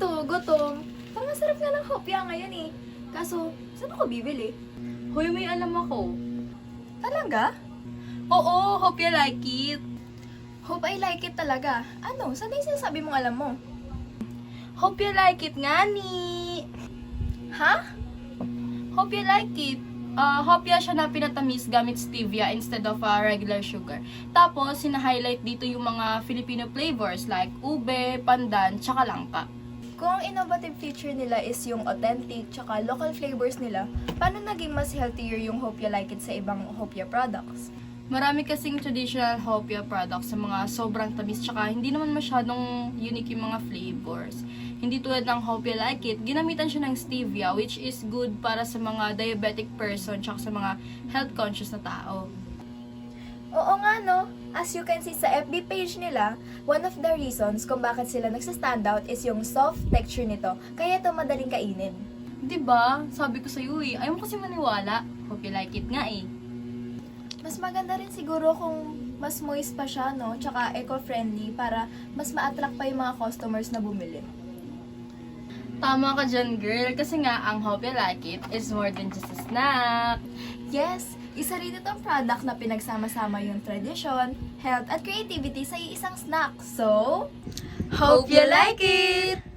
Eto, gutom. Parang sarap nga ng hopya ngayon eh. Kaso, saan ako bibili? Hoy, may alam ako. Talaga? Oo, hope you like it. Hope I like it talaga. Ano? Saan yung sinasabi mong alam mo? Hope you like it nga ni. Ha? Hope you like it. Hopya siya na pinatamis gamit stevia instead of regular sugar. Tapos, sina-highlight dito yung mga Filipino flavors like ube, pandan, tsaka langka. Kung ang innovative feature nila is yung authentic tsaka local flavors nila, paano naging mas healthier yung Hopya Like It sa ibang Hopya products? Marami kasing traditional hopya products sa mga sobrang tamis tsaka hindi naman masyadong unique yung mga flavors. Hindi tulad ng Hopya Like It, ginamitan siya ng stevia which is good para sa mga diabetic person tsaka sa mga health conscious na tao. Oo nga no, as you can see sa FB page nila, one of the reasons kung bakit sila nagsa-stand out is yung soft texture nito, kaya ito madaling kainin. Diba? Sabi ko sa'yo eh, ayaw mo kasi maniwala. Hope you like it nga eh. Mas maganda rin siguro kung mas moist pa siya, no? Tsaka eco-friendly para mas ma-attract pa yung mga customers na bumili. Tama ka dyan, girl. Kasi nga, ang Hope You Like It is more than just a snack. Yes, isa rin itong product na pinagsama-sama yung tradition, health, at creativity sa isang snack. So, Hope you like it!